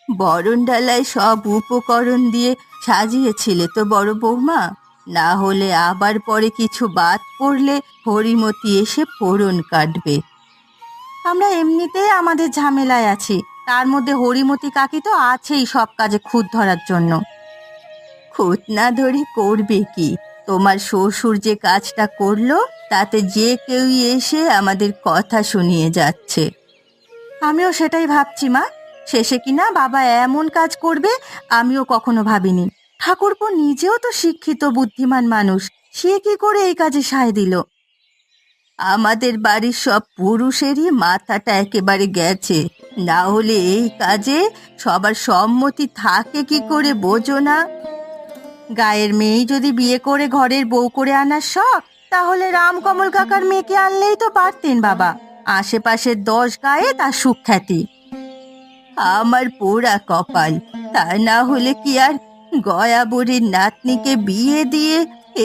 বরণডালায় সব উপকরণ দিয়ে সাজিয়েছিলে তো বড় বৌমা? না হলে আবার পরে কিছু বাদ পড়লে হরিমতি এসে ফোড়ন কাটবে। আমরা এমনিতেই আমাদের ঝামেলায় আছি, তার মধ্যে হরিমতি কাকি তো আছেই সব কাজে খুঁত ধরার জন্য। খুঁত না ধরে করবে কি? তোমার শ্বশুর যে কাজটা করলো তাতে যে কেউই এসে আমাদের কথা শুনিয়ে যাচ্ছে। আমিও সেটাই ভাবছি মা, শেষে কিনা বাবা এমন কাজ করবে আমিও কখনো ভাবিনি। ঠাকুরপো নিজেও তো শিক্ষিত বুদ্ধিমান মানুষ, সে কি করে এই কাজে সায় দিল? আমাদের বাড়ির সব পুরুষেরই মাথাটা একেবারে গেছে, না হলে এই কাজে সবার সম্মতি থাকে কি করে বোঝো না? গায়ের মেয়েই যদি বিয়ে করে ঘরের বউ করে আনার শখ, তাহলে রামকমল কাকার মেয়েকে আনলেই তো পারতেন বাবা। আশেপাশের 10 গায়ে তার সুখ্যাতি। আমার পোড়া কপাল, তা না হলে কি আর গয়া বুড়ির নাতনিকে বিয়ে দিয়ে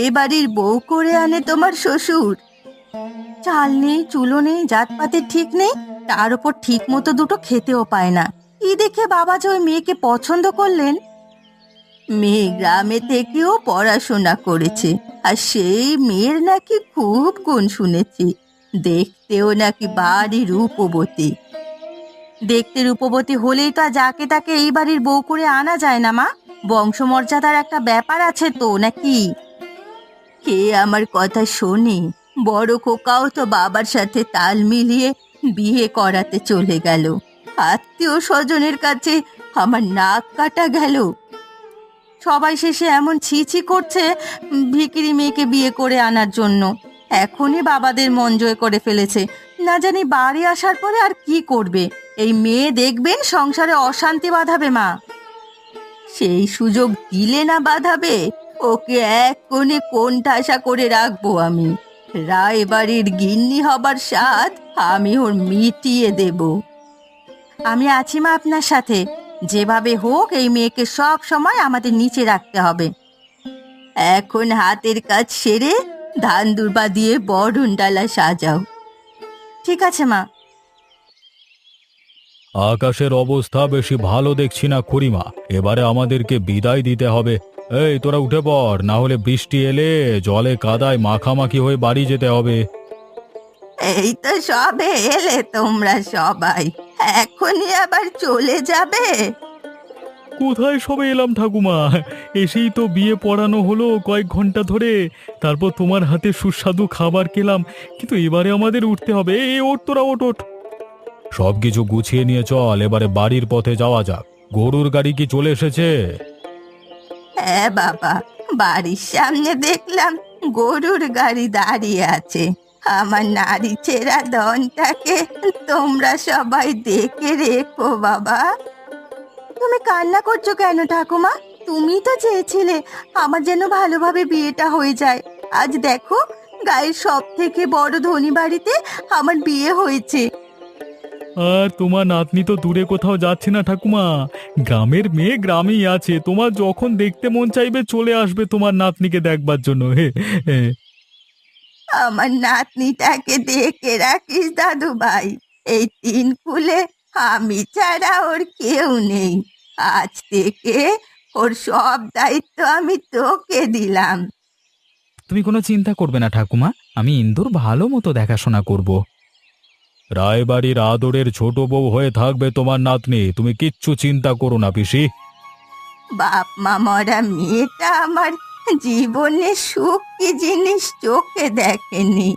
এ বাড়ির বউ করে আনে তোমার শ্বশুর? চাল নেই, চুলো নেই, জাতপাতের ঠিক নেই, তার উপর ঠিক মতো দুটো খেতেও পায় না। কি দেখে বাবা যে ওই মেয়েকে পছন্দ করলেন? মেয়ে গ্রামে থেকেও পড়াশোনা করেছে, আর সেই মেয়ের নাকি খুব গুণ শুনেছি। দেখতেও নাকি ভারী রূপবতী। দেখতে রূপবতী হলেই তো আর যাকে তাকে এই বাড়ির বউ করে আনা যায় না মা। বংশমর্যাদার একটা ব্যাপার আছে তো নাকি? কে আমার কথা শোনে? বড় খোকাও তো বাবার সাথে তাল মিলিয়ে বিয়ে করাতে চলে গেল। আত্মীয় স্বজনের কাছে আমার নাক কাটা গেল। সবাই শেষে এমন ছি ছি করছে ভিখিরি মেয়েকে বিয়ে করে আনার জন্য। এখনই বাবাদের মন জয় করে ফেলেছে, না জানি বাড়ি আসার পরে আর কি করবে। এই মেয়ে দেখবেন সংসারে অশান্তি বাঁধাবে মা। সেই সুযোগ দিলে না বাঁধাবে? ওকে এক কোণে কোণঠাসা করে রাখবো আমি। রায় বাড়ির গিন্নি হবার স্বাদ আমি ওর মিটিয়ে দেব। আমি আছি মা আপনার সাথে। যেভাবে হোক এই মেয়েকে সব সময় আমাদের নিচে রাখতে হবে। এখন হাতের কাজ সেরে ধান দুর্বা দিয়ে বরণ ডালা সাজাও। ঠিক আছে মা। আকাশের অবস্থা বেশি ভালো দেখছি না খুড়িমা, এবারে আমাদেরকে বিদায় দিতে হবে। এই তোরা উঠে পড়, না হলে বৃষ্টি এলে জলে কাদায় মাখামাখি হয়ে বাড়ি যেতে হবে। এই তো সবে এলে তোমরা সবাই, এখনই আবার চলে যাবে? কোথায় সবে এলাম ঠাকুমা, এসেই তো বিয়ে পড়ানো হলো কয়েক ঘন্টা ধরে, তারপর তোমার হাতে সুস্বাদু খাবার খেলাম, কিন্তু এবারে আমাদের উঠতে হবে। এই ওঠ তোরা, ওঠ ওঠ। সবকিছু গুছিয়ে নিয়ে চল, এবারে বাড়ির পথে যাওয়া যাক। গরুর গাড়ি কি চলে এসেছে? হ্যাঁ বাবা, বাড়ির সামনে দেখলাম গরুর গাড়ি দাঁড়িয়ে আছে। আমার নারী ছেঁড়া ধনটাকে তোমরা সবাই দেখে রেখো বাবা। তুমি কান্না করছো কেন ঠাকুমা? তুমি তো চেয়েছিলে আমার যেন ভালোভাবে বিয়েটা হয়ে যায়। আজ দেখো, গায়ের সব থেকে বড় ধনী বাড়িতে আমার বিয়ে হয়েছে। আর তোমার নাতনি তো দূরে কোথাও যাচ্ছে না ঠাকুমা, গ্রামের মেয়ে গ্রামেই আছে। তোমার যখন দেখতে মন চাইবে চলে আসবে তোমার নাতনিকে দেখবার জন্য। হে হে। আমার নাতনিটাকে দেখে রাখিস দাদু ভাই। এই 3 কুলে আমি ছাড়া ওর কেউ নেই। আজ থেকে ওর সব দায়িত্ব আমি তোকে দিলাম। তুমি কোনো চিন্তা করবে না ঠাকুমা, আমি ইন্দুর ভালো মতো দেখাশোনা করব। রায়বাড়ির আদরের ছোট বউ হয়ে থাকবে তোমার নাতনি, তুমি কিচ্ছু চিন্তা করো না পিসি। বাপ মা মরা মেয়েটা আমার জীবনে সুখ কি জিনিস চোখে দেখেনি।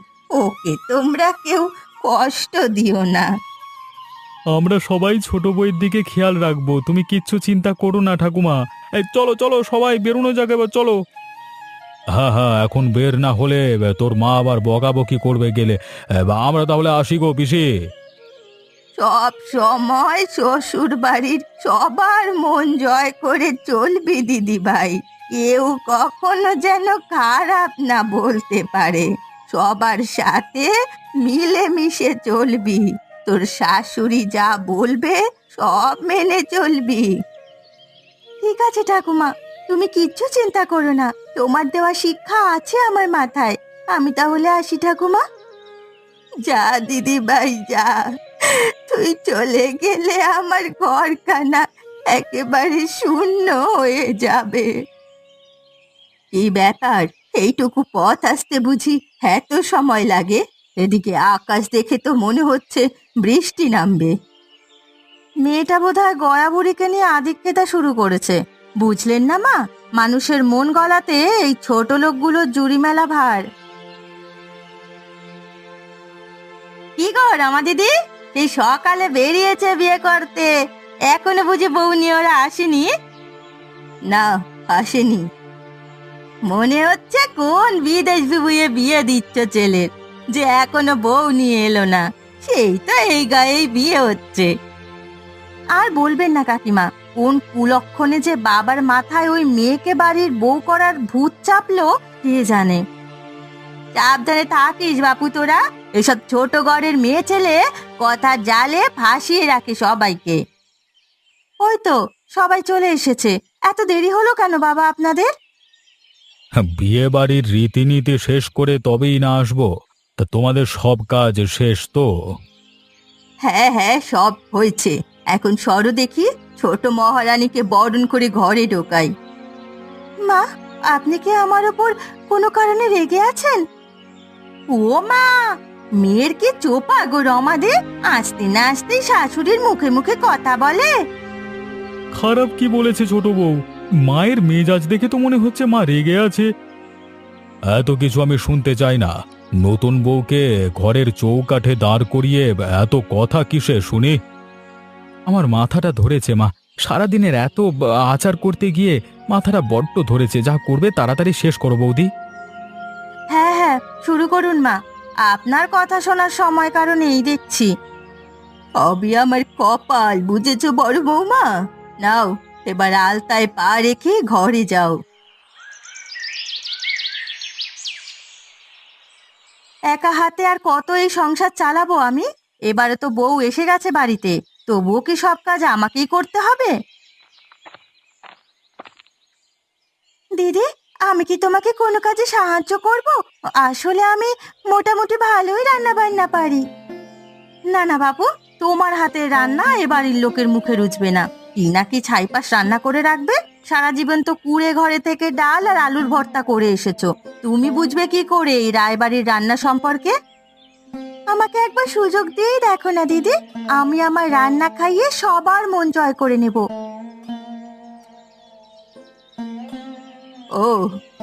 ওকে তোমরা কেউ কষ্ট দিও না। আমরা সবাই ছোট বউয়ের দিকে খেয়াল রাখবো, তুমি কিচ্ছু চিন্তা করো না ঠাকুমা। এই চলো চলো সবাই বেরোনো যাক এবার, চলো। হ্যাঁ হ্যাঁ, এখন বের না হলে তোর মা আবার বকাবকি করবে গেলে। আমরা তাহলে আসি গো পিসি। সব সময় শ্বশুর বাড়ির সবার মন জয় করে চলবি দিদি ভাই। কেউ কখনো যেন খারাপ না বলতে পারে। সবার সাথে মিলেমিশে চলবি। তোর শাশুড়ি যা বলবে সব মেনে চলবি। ঠিক আছে ঠাকুমা, তুমি কিচ্ছু চিন্তা করো না। তোমার দেওয়া শিক্ষা আছে আমার মাথায়। আমি তাহলে আসি ঠাকুমা। যা দিদি ভাই যা। তুই চলে গেলে আমার ঘরখানা একেবারে শূন্য হয়ে যাবে। কি ব্যাপার, এইটুকু পথ আসতে বুঝি এত সময় লাগে? এদিকে আকাশ দেখে তো মনে হচ্ছে বৃষ্টি নামবে। মেয়েটা বোধহয় গয়া বুড়িকে নিয়ে আদিক্ষেতা শুরু করেছে। বুঝলেন না মা, মানুষের মন গলাতে এই ছোট লোকগুলোর জুড়ি মেলা ভার। কি গো রমা দিদি, এই সকালে বেরিয়েছে বিয়ে করতে, এখনো বুঝি বউ নিয়ে ওরা আসেনি? না, আসেনি। মনে হচ্ছে কোন বিদেশ বিভুঁইয়ে বিয়ে দিচ্ছ ছেলের, যে এখনো বউ নিয়ে এলো না। সেই তো এই গায়েই বিয়ে হচ্ছে। আর বলবেন না কাকিমা, কোন কুলক্ষণে যে বাবার মাথায় ওই মেয়েকে বাড়ির বউ করার ভূত চাপলো কে জানে। সাবধানে থাকিস বাপু তোরা, এসব ছোট ঘরের মেয়ে ছেলে কথা জালে ফাঁসিয়ে রাখে সবাইকে। ওই তো সবাই চলে এসেছে, এত দেরি হলো কেন বাবা আপনাদের? বিয়ে বাড়ির রীতিনীতি শেষ করে তবেই না আসবো? তা তোমাদের সব কাজ শেষ তো? হ্যাঁ হ্যাঁ, সব হয়েছে। এখন সরো দেখি, ছোট মহারানীকে বরণ করে ঘরে ঢোকাই। মা, আপনি কি আমার ওপর কোনো কারণে রেগে আছেন? ও মা, মেয়ের কি চোপা গো রমাদে, আসতে না আসতেই শাশুড়ির মুখে মুখে কথা বলে। খারাপ কি বলেছে ছোট বউ? মায়ের মেজাজ দেখে তো মনে হচ্ছে মা রেগে আছে। এত কিছু আমি শুনতে চাই না। নতুন বউকে ঘরের চৌকাঠে দাঁড় করিয়ে এত কথা কিসে শুনি? আমার মাথাটা ধরেছে মা, সারাদিনের এত আচার করতে গিয়ে মাথাটা বড্ড ধরেছে। যা করবে তাড়াতাড়ি শেষ করো বৌদি। হ্যাঁ হ্যাঁ, শুরু করুন মা, আপনার কথা শোনার সময় কারণ এই দেখছি। সবই আমার কপাল, বুঝেছো বড় বৌমা? নাও, এবার আলতায় পা রেখে ঘরে যাও। একা হাতে আর কত এই সংসার চালাবো আমি? এবারে তো বউ এসে গেছে বাড়িতে, তবুও কি সব কাজ আমাকেই করতে হবে? দিদি, আমি কি তোমাকে কোনো কাজে সাহায্য করব? আসলে আমি মোটামুটি ভালোই রান্না বান্না পারি। না না বাবু, তোমার হাতের রান্না এ বাড়ির লোকের মুখে রুচবে না। কি নাকি ছাইপাশ রান্না করে রাখবে? সারা জীবন তো কুঁড়ে ঘরে থেকে ডাল আর আলুর ভর্তা করে এসেছো, তুমি বুঝবে কি করে এই রায়বাড়ির রান্না সম্পর্কে? আমাকে একবার সুযোগ দিয়েই দেখো না দিদি, আমি আমার রান্না খাইয়ে সবার মন জয় করে নেব। ও,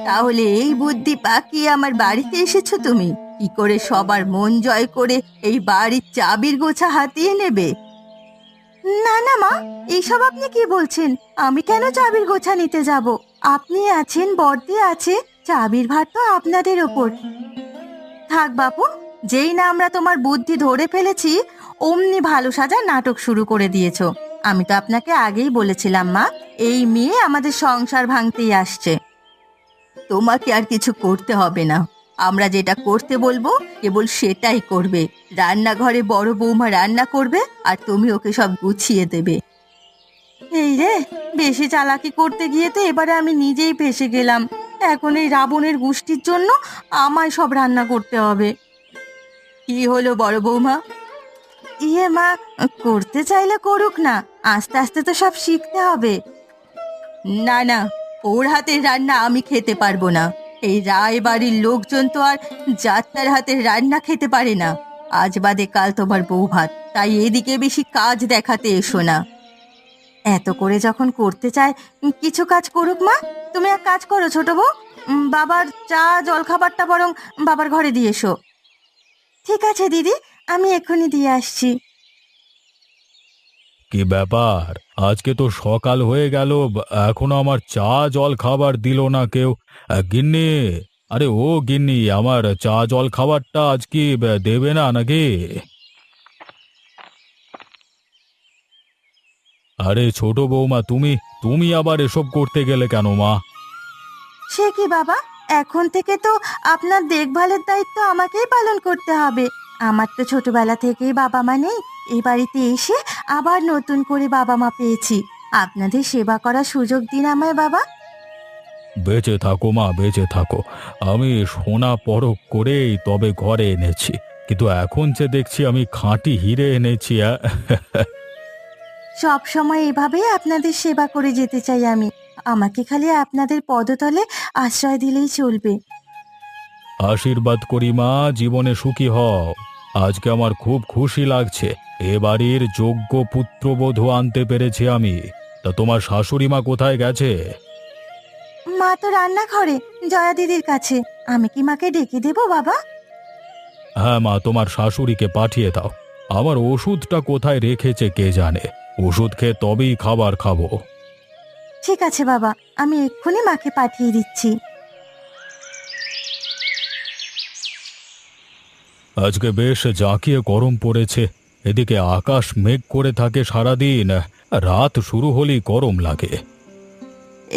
তাহলে এই বুদ্ধি পাকিয়ে আমার বাড়িতে এসেছো তুমি? কি করে সবার মন জয় করে এই বাড়ির চাবির গোছা হাতিয়ে নেবে? না না মা, এইসব আপনি কি বলছেন? আমি কেন চাবির গোছা নিতে যাব? আপনি আছেন, বড়দি আছে, চাবির ভার তো আপনাদের ওপর। থাক বাপু, যেই না আমরা তোমার বুদ্ধি ধরে ফেলেছি অমনি ভালো সাজার নাটক শুরু করে দিয়েছো। আমি তো আপনাকে আগেই বলেছিলাম মা, এই মেয়ে আমাদের সংসার ভাঙতেই আসছে। তোমাকে আর কিছু করতে হবে না, আমরা যেটা করতে বলবো কেবল সেটাই করবে। রান্নাঘরে বড় বৌমা রান্না করবে আর তুমি ওকে সব গুছিয়ে দেবে। এই রে, বেশি চালাকি করতে গিয়ে তো এবারে আমি নিজেই ফেঁসে গেলাম। এখন এই রাবণের গোষ্ঠীর জন্য আমায় সব রান্না করতে হবে। কি হলো বড় বৌমা? ইয়ে মা, করতে চাইলে করুক না, আস্তে আস্তে তো সব শিখতে হবে। না না, ওর হাতের রান্না আমি খেতে পারবো না। এই রায় বাড়ির লোকজন তো আর যাত্রার হাতের রান্না খেতে পারে না। আজ বাদে কাল তোমার বউ ভাত, তাই এদিকে বেশি কাজ দেখাতে এসো না। এত করে যখন করতে চায়, কিছু কাজ করুক মা। তুমি এক কাজ করো ছোট বউ, বাবার চা জলখাবারটা বরং বাবার ঘরে দিয়ে এসো। ঠিক আছে দিদি, আমি এক্ষুনি দিয়ে আসছি। কি ব্যাপার, আজকে তো সকাল হয়ে গেল, এখনো আমার চা জল খাবার দিল না কেউ। গিন্নি, আরে ও গিন্নি, আমার চা জল খাবারটা আজ কি দেবে না নাকি? আরে ছোট বৌমা, তুমি তুমি আবার এসব করতে গেলে কেন মা? সে কি বাবা, এখন থেকে তো আপনার দেখভালের দায়িত্ব আমাকেই পালন করতে হবে। আমার তো ছোটবেলা থেকেই বাবা মা নেই, এই বাড়িতে এসে আবার নতুন করে বাবা মা পেয়েছি। আপনাদের সেবা করার সুযোগ দিন আমায় বাবা। বেঁচে থাকো মা, বেঁচে থাকো। আমি সোনা পরখ করেই তবে ঘরে এনেছি, কিন্তু এখন যে দেখছি আমি খাঁটি হিরে এনেছি। সব সময় এভাবেই আপনাদের সেবা করে যেতে চাই আমি। আমাকে খালি আপনাদের পদতলে আশ্রয় দিলেই চলবে। আশীর্বাদ করি মা, জীবনে সুখী হও। আজকে আমার খুব খুশি লাগছে, এ বাড়ির যোগ্য পুত্রবধূ আনতে পেরেছি আমি। তা তোমার শাশুড়ি মা কোথায় গেছে? মা তো রান্নাঘরে জয়া দিদির কাছে। আমি কি মাকে ডেকে দেবো বাবা? হ্যাঁ মা, তোমার শাশুড়িকে পাঠিয়ে দাও। আমার ওষুধটা কোথায় রেখেছে কে জানে। ওষুধ খেয়ে তবেই খাবার খাবো। ঠিক আছে বাবা, আমি এক্ষুনি মাকে পাঠিয়ে দিচ্ছি। আজকে বেশ জাঁকিয়ে গরম পড়েছে। এদিকে আকাশ মেঘ করে থাকে সারাদিন, রাত শুরু হলেই গরম লাগে।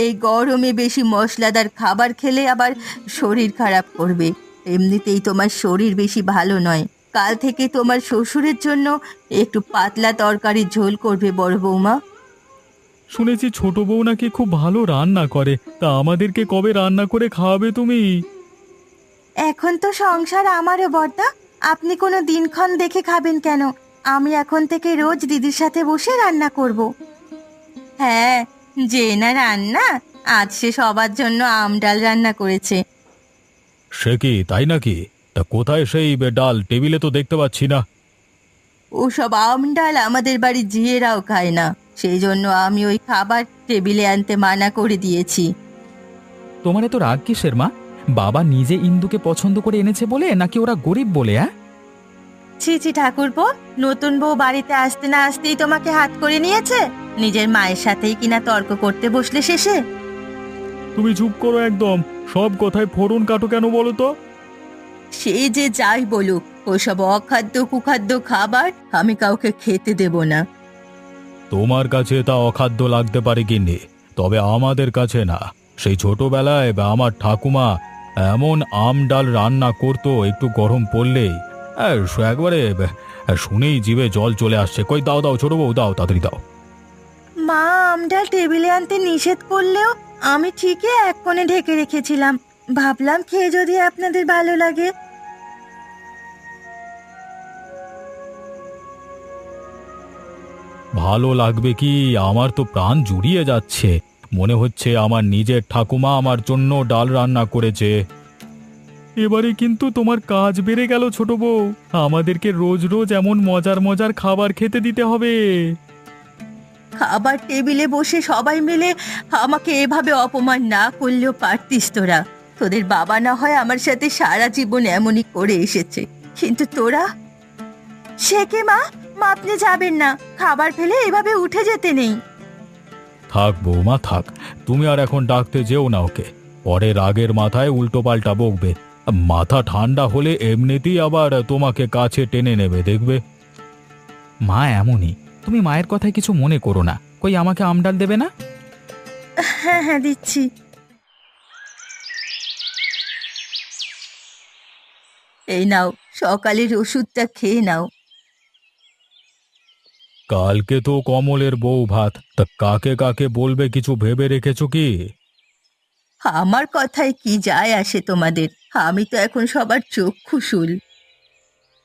এই গরমে বেশি মশলাদার খাবার খেলে আবার শরীর খারাপ করবে। এমনিতেই তোমার শরীর বেশি ভালো নয়। কাল থেকে তোমার শ্বশুরের জন্য একটু পাতলা তরকারি ঝোল করবে বড় বৌমা। শুনেছি ছোট বউ নাকি খুব ভালো রান্না করে, তা আমাদেরকে কবে রান্না করে খাওয়াবে তুমি? এখন তো সংসার আমারও বর্দা, আপনি কোনো দিনক্ষণ দেখে খাবেন কেন? আমি এখন থেকে রোজ দিদির সাথে বসে রান্না করব। হ্যাঁ, যে না রান্না, আজ সে সবার জন্য আম ডাল রান্না করেছে। সে কি, তাই নাকি? তা কোথায় সেই ডাল? টেবিলে তো দেখতে পাচ্ছি না। ওসব আম ডাল আমাদের বাড়ির ঝিয়েরাও খায় না, সেই জন্য আমি ওই খাবার টেবিলে আনতে মানা করে দিয়েছি। তোমার এত রাগ কিসের মা? বাবা নিজে ইন্দুকে পছন্দ করে এনেছে বলে, নাকি ওরা গরিব বলে? হ্যাঁ, ছি ছি ঠাকুরপো, নতুন বউ বাড়িতে আসতে না আসতেই তোমাকে হাত করে নিয়েছে। নিজের মায়ের সাথেই কিনা তর্ক করতে বসলে শেষে। তুমি চুপ করো একদম। সব কথায় ফোড়ন কাটো কেন বলো তো? সে যে যাই বলুক, ওসব অখাদ্য কুখাদ্য খাবার আমি কাউকে খেতে দেব না। তোমার কাছে তা অখাদ্য লাগতে পারে কিন্নি, তবে আমাদের কাছে না। সেই ছোটবেলায় আমার ঠাকুমা এমন আম ডাল রান্না করতো, একটু গরম পড়লেই একবারে শুনেই জিভে জল চলে আসছে। কই দাও দাও ছোট বউ, দাও তাড়াতাড়ি দাও। মা আম ডাল টেবিলে আনতে নিষেধ করলেও আমি ঠিকই এক কোণে ঢেকে রেখেছিলাম। ভাবলাম খেয়ে যদি আপনাদের ভালো লাগে। ভালো লাগবে কি, আমার তো প্রাণ জুড়িয়ে যাচ্ছে। মনে হচ্ছে আমার নিজের ঠাকুমা আমার জন্য ডাল রান্না করেছে। এবারে কিন্তু তোমার কাজ বেড়ে গেল ছোট বউ। আমাদেরকে রোজ রোজ এমন মজার মজার খাবার খেতে দিতে হবে। খাবার টেবিলে বসে সবাই মিলে আমাকে এভাবে অপমান না করলেও পারতিস তোরা। তোদের বাবা না হয় আমার সাথে সারা জীবন এমনই করে এসেছে, কিন্তু তোরা। সে কি মা, মা আপনি যাবেন না, খাবার ফেলে এভাবে উঠে যেতে নেই। থাক বৌমা থাক, তুমি আর এখন ডাকতে যেও না ওকে। পরে রাগের মাথায় উল্টো পাল্টা বকবে। মাথা ঠান্ডা হলে এমনিতেই আবার তোমাকে কাছে টেনে নেবে, দেখবে। মা এমনই। তুমি মায়ের কথায় কিছু মনে করো না। কই আমাকে আম ডাল দেবে না? হ্যাঁ হ্যাঁ দিচ্ছি। এই নাও, সকালের ওষুধটা খেয়ে নাও। কালকে তো কমলের বউ ভাত, তা কাকে কাকে বলবে কিছু ভেবে রেখেছো কি? আমার কথায় কি যায় আসে তোমাদের? আমি তো এখন সবার চক্ষুশূল।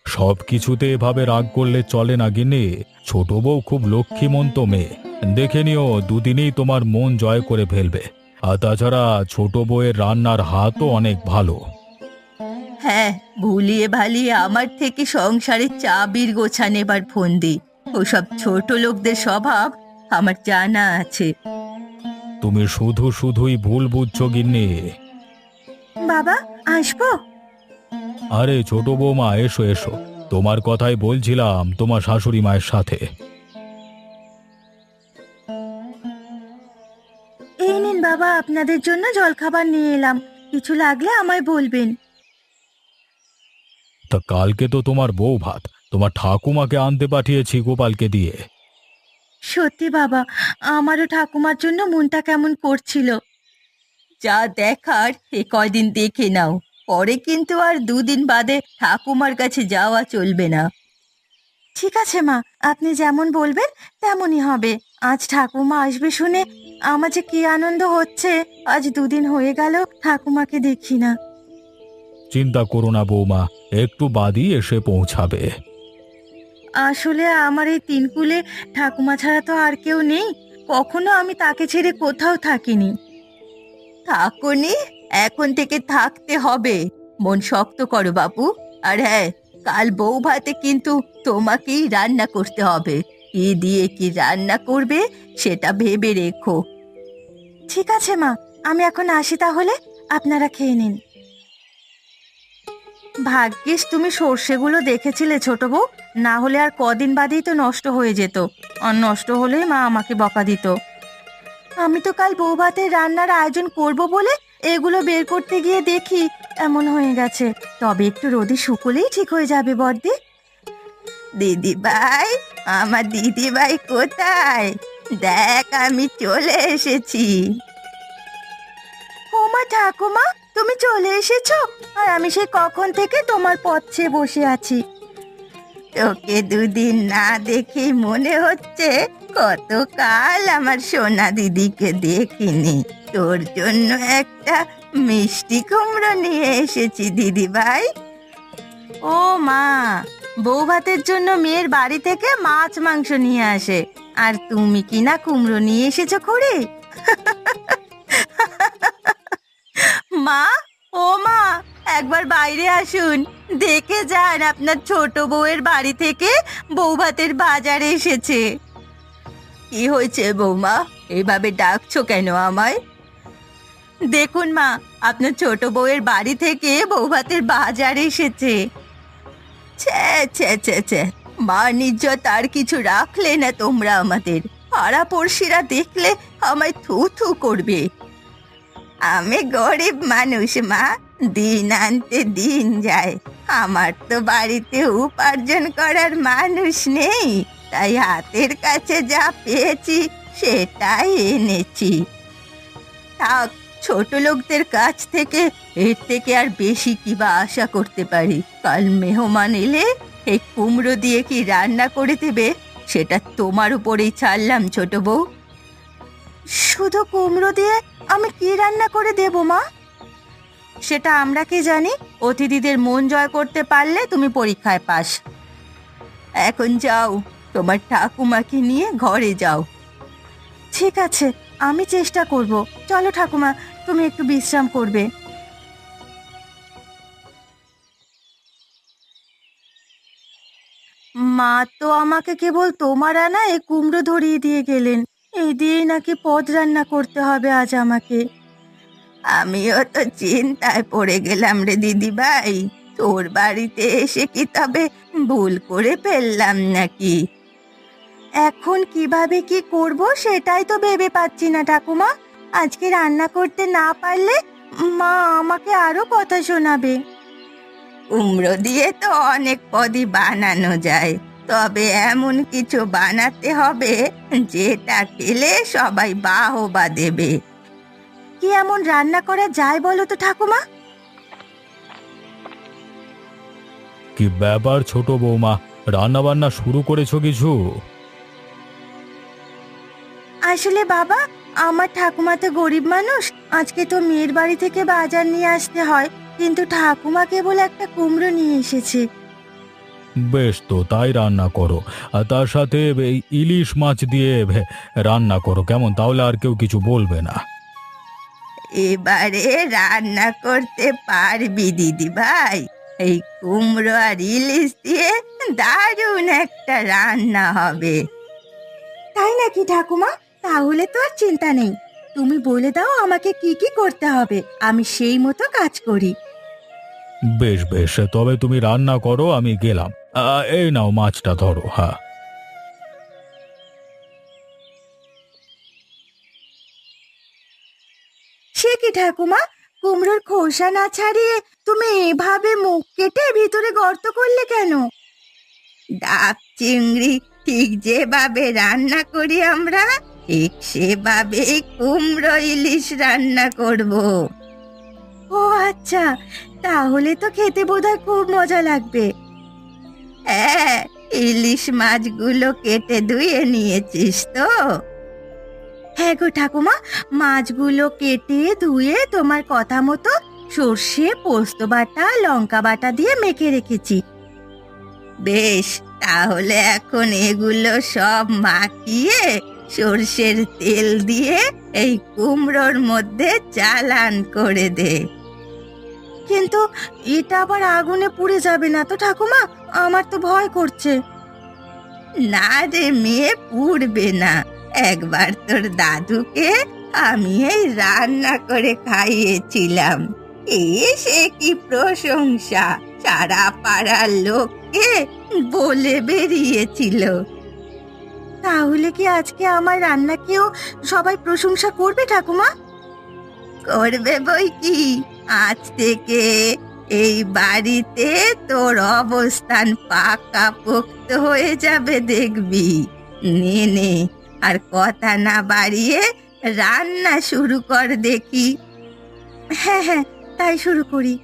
সব কিছুতে এভাবে রাগ করলে চলে না গিন্নি। ছোট বউ খুব লক্ষ্মীমন্ত মেয়ে, দেখে নিও দুদিনেই তোমার মন জয় করে ফেলবে। আর তাছাড়া ছোট বউয়ের রান্নার হাতও অনেক ভালো। হ্যাঁ, ভুলিয়ে ভালিয়ে আমার থেকে সংসারের চাবির গোছা নেবার ফন্দি। ওসব ছোট লোকদের স্বভাব আমার জানা আছে। তুমি শুধু শুধুই ভুল বুঝছো গিন্নি। বাবা, আসবো? আরে ছোট বৌমা, এসো এসো। তোমার কথাই বলছিলাম তোমার শাশুড়ি মায়ের সাথে। এই নিন বাবা, আপনাদের জন্য জলখাবার নিয়ে এলাম। কিছু লাগলে আমায় বলবেন। তা কালকে তো তোমার বউ ভাত, তোমার ঠাকুমাকে আনতে পাঠিয়েছি গোপালকে দিয়ে। সত্যি বাবা, আমারও ঠাকুমার জন্য মনটা কেমন করছিল। যা দেখার এ কয়দিন দেখে নাও, পরে কিন্তু আর দুদিন বাদে ঠাকুমার কাছে যাওয়া চলবে না। ঠিক আছে মা, আপনি যেমন বলবেন তেমনই হবে। আজ ঠাকুমা আসবে শুনে আমার যে কি আনন্দ হচ্ছে। আজ দুদিন হয়ে গেল ঠাকুমাকে দেখি না। চিন্তা করো না বৌমা, একটু বাদই এসে পৌঁছাবে। আসলে আমার এই তিনকুলে ঠাকুমা ছাড়া তো আর কেউ নেই। কখনো আমি তাকে ছেড়ে কোথাও থাকিনি। থাকুনি, এখন থেকে থাকতে হবে। মন শক্ত করো বাপু। আর হ্যাঁ, কাল বউ ভাতে কিন্তু তোমাকেই রান্না করতে হবে। কি দিয়ে কি রান্না করবে সেটা ভেবে রেখো। ঠিক আছে মা, আমি এখন আসি তাহলে, আপনারা খেয়ে নিন। ভাগ্যিস তুমি সর্ষেগুলো দেখেছিলে ছোট বউ, না হলে আর কদিন বাদেই তো নষ্ট হয়ে যেত। আর নষ্ট হলেই মা আমাকে বকা দিত। আমি তো কাল বউ ভাতের রান্নার আয়োজন করব বলে এগুলো বের করতে গিয়ে দেখি এমন হয়ে গেছে। তবে একটু রোদে শুকোলেই ঠিক হয়ে যাবে বড়দি। দিদি ভাই, আমার দিদি ভাই কোথায়? দেখ, আমি চলে এসেছি। ওমা ঠাকুমা, তুমি চলে এসেছো? আর আমি সে কখন থেকে তোমার পথ চেয়ে বসে আছি। তোকে দুদিন না দেখেই মনে হচ্ছে কতকাল আমার সোনা দিদিকে দেখিনি। তোর জন্য একটা মিষ্টি কুমড়ো নিয়ে এসেছি দিদি ভাই। ও মা, বউ ভাতের জন্য মেয়ের বাড়ি থেকে মাছ মাংস নিয়ে আসে, আর তুমি কি না কুমড়ো নিয়ে এসেছো খুড়ি? মা, ও মা, একবার বাইরে আসুন, দেখে যান আপনার ছোট বউয়ের বাড়ি থেকে বউ ভাতের বাজার এসেছে। কি হয়েছে বৌমা, এইভাবে ডাকছো কেন আমায়? দেখুন মা, আপনার ছোট বউয়ের বাড়ি থেকে বউ ভাতের বাজার এসেছে। ছে ছে ছে ছে, বাণিজ্য তার কিছু রাখলে না তোমরা আমাদের। পাড়া পড়শিরা দেখলে আমায় থু থু করবে। আমি গরিব মানুষ মা, দিন আনতে দিন যায়। আমার তো বাড়িতে উপার্জন করার মানুষ নেই, তাই হাতের কাছে যা পেয়েছি সেটাই এনেছি। থাক, ছোট লোকদের কাছ থেকে এর থেকে আর বেশি কি বা আশা করতে পারি? কাল মেহমান এলে এই কুমড়ো দিয়ে কি রান্না করে দেবে সেটা তোমার উপরেই ছাড়লাম ছোট বউ। শুধু কুমড়ো দিয়ে আমি কি রান্না করে দেব মা? সেটা আমরা কি জানি? অতিথিদের মন জয় করতে পারলে তুমি পরীক্ষায় পাস। এখন যাও, তোমার ঠাকুমাকে নিয়ে ঘরে যাও। ঠিক আছে, আমি চেষ্টা করব। চলো ঠাকুমা, তুমি একটু বিশ্রাম করবে। মা তো আমাকে কেবল তোমার আনা এই কুমড়ো ধরিয়ে দিয়ে গেলেন। এই দিয়েই নাকি পদ রান্না করতে হবে আজ আমাকে। আমিও তো চিন্তায় পড়ে গেলাম রে দিদি ভাই। তোর বাড়িতে এসে কি তবে ভুল করে ফেললাম নাকি? এখন কিভাবে কি করব সেটাই তো ভেবে পাচ্ছি না ঠাকুমা। আজকে রান্না করতে না পারলে মা আমাকে আরো কথা শোনাবে। কুমড়ো দিয়ে তো অনেক পদই বানানো যায়, তবে এমন কিছু বানাতে হবে যেটা খেলে সবাই বাহবা দেবে। কি এমন রান্না করা যায় বলো তো ঠাকুমা? কি ব্যাপার ছোট বৌমা, রান্না বান্না শুরু করেছো কিছু? আসলে বাবা, আমার ঠাকুমা তো গরিব মানুষ। আজকে তো মেয়ের বাড়ি থেকে বাজার নিয়ে আসতে হয়, কিন্তু ঠাকুমা কেবল একটা কুমড়ো নিয়ে এসেছে। বেশ, তো তাই রান্না করো। আর তার সাথে এই ইলিশ মাছ দিয়ে রান্না করো, কেমন? তাহলে আর কেউ কিছু বলবে না। এবারে রান্না করতে পারবি দিদি ভাই? এই কুমড়ো আর ইলিশ দিয়ে দারুণ একটা রান্না হবে। তাই নাকি ঠাকুমা? তাহলে তো আর চিন্তা নেই। তুমি বলে দাও আমাকে কি কি করতে হবে, আমি সেই মতো কাজ করি। বেশ বেশ, তবে তুমি রান্না করো, আমি গেলাম। এই নাও মাছটা ধরো। হ্যাঁ, সে কি ঠাকুমা, কুমড়োর খোসা না ছাড়িয়ে তুমি এভাবে মুখ কেটে ভিতরে গর্ত করলে কেন? ডাব চিংড়ি ঠিক যেভাবে রান্না করি আমরা, ঠিক সেভাবে কুমড়ো ইলিশ রান্না করব। ও আচ্ছা, তাহলে তো খেতে বোধহয় খুব মজা লাগবে। হ্যাঁ, ইলিশ মাছগুলো কেটে ধুয়ে নিয়েছিস তো? হ্যাঁ গো ঠাকুমা, মাছগুলো কেটে ধুয়ে তোমার কথা মতো সর্ষে, পোস্ত বাটা, লঙ্কা বাটা দিয়ে মেখে রেখেছি। বেশ, তাহলে এখন এগুলো সব মাখিয়ে সর্ষের তেল দিয়ে এই কুমড়োর মধ্যে চালান করে দে। কিন্তু এটা আবার আগুনে পুড়ে যাবে না তো ঠাকুমা? আমার তো ভয় করছে। না রে মেয়ে, পুড়বে না। একবার তোর দাদুকে আমি এই রান্না করে খাইয়েছিলাম, সে কি প্রশংসা! সারা পাড়ার লোককে বলে বেরিয়েছিল। তাহলে কি আজকে আমার রান্নাকেও সবাই প্রশংসা করবে ঠাকুমা? করবে বই কি। আজ থেকে এই বাড়িতে তোর অবস্থান পাকা পোক্ত হয়ে যাবে দেখবি। নে নে, আর কথা না বাড়িয়ে রান্না শুরু কর দেখি। হ্যাঁ হ্যাঁ, তাই শুরু করি।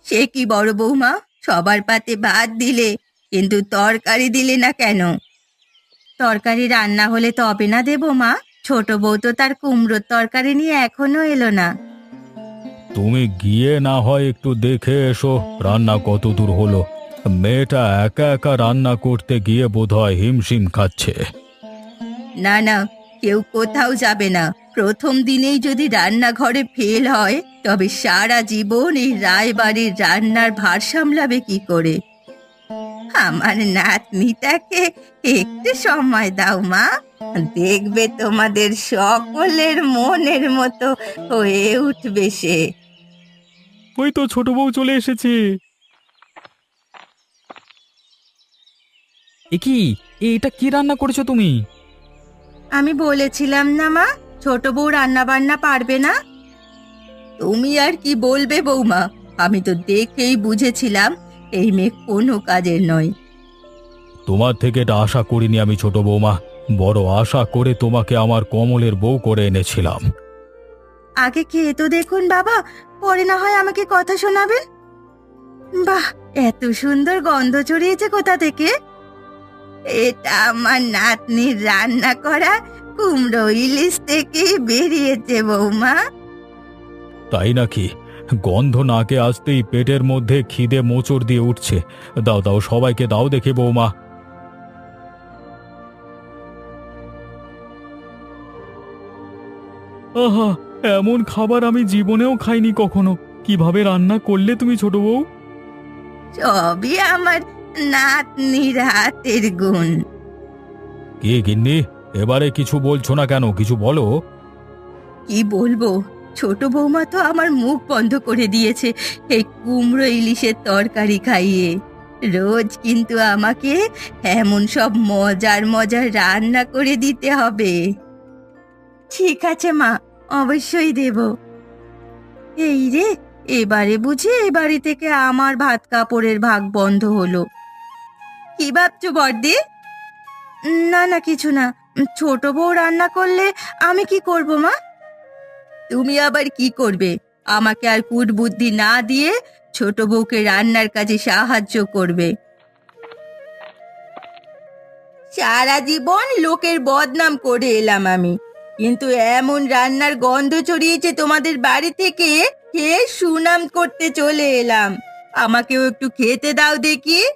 সে কি বড় বৌমা, সবার পাতে ভাত দিলে কিন্তু তরকারি দিলে না কেন? তরকারি রান্না হলে তবে না দেবো মা। ছোট বউ তো তার কুমড়োর তরকারি নিয়ে এখনো এলো না। তুমি গিয়ে না হয় একটু দেখে এসো রান্না কত দূর হলো। মেয়েটা একা একা রান্না করতে গিয়ে বোধহয় হিমশিম খাচ্ছে। না না, কেউ কোথাও যাবে না। প্রথম দিনেই যদি রান্নাঘরে ফেল হয় তবে সারা জীবন এই রায়বাড়ির রান্নার ভার সামলাবে কি করে? আমার নাতনিটাকে একটু সময় দাও মা, দেখবে তোমাদের সকলের মনের মতো হয়ে উঠবে সে। ওই তো ছোট বউ চলে এসেছে। এটা কি রান্না করেছো তুমি? আমি বলেছিলাম না মা, ছোট বউ রান্না বান্না পারবে না। তুমি আর কি বলবে বৌমা, আমি তো দেখেই বুঝেছিলাম এই মেয়ে কোনো কাজের নয়। তোমার থেকে এটা আশা করিনি আমি ছোট বৌমা। বড় আশা করে তোমাকে আমার কমলের বউ করে এনেছিলাম। আগে খেয়ে তো দেখুন বাবা, পরে না হয় আমাকে কথা শোনাবেন। বাহ, এত সুন্দর গন্ধ ছড়িয়েছে কোথা থেকে! এটা আমার নাতনির রান্না করা কুমড়ো ইলিশ থেকে বেরিয়েছে বৌমা। তাই নাকি? গন্ধ নাকে আসতেই পেটের মধ্যে খিদে মোচড় দিয়ে উঠছে। দাও দাও, সবাইকে দাও দেখে বৌমা। আহা, এমন খাবার আমি জীবনেও খাইনি কখনো। কিভাবে রান্না করলে তুমি ছোট বউ? সবই আমার নাতনির হাতের গুণ। কে গিন্নি, এবারে কিছু বলছো না কেন? কিছু বলো। কি বলবো, ছোট বৌমা তো আমার মুখ বন্ধ করে দিয়েছে এই কুমড়ো ইলিশের তরকারি খাইয়ে। রোজ কিন্তু আমাকে এমন সব মজার মজার রান্না করে দিতে হবে। ঠিক আছে মা, অবশ্যই দেব। এই রে, এবারে বুঝি এ বাড়ি থেকে আমার ভাত কাপড়ের ভাগ বন্ধ হলো। কি ভাবছো বড়দি? না না, কিছু না। ছোট বউ রান্না করলে আমি কি করব মা? তুমি আবার কি করবে? আমাকে আর কুটবুদ্ধি না দিয়ে ছোট বউকে রান্নার কাজে সাহায্য করবে। সারা জীবন লোকের বদনাম করে এলাম আমি, কিন্তু এমন রান্নার গন্ধ ছড়িয়েছে তোমাদের বাড়ি থেকে, খেয়ে সুনাম করতে চলে এলাম। আমাকেও একটু খেতে দাও দেখি।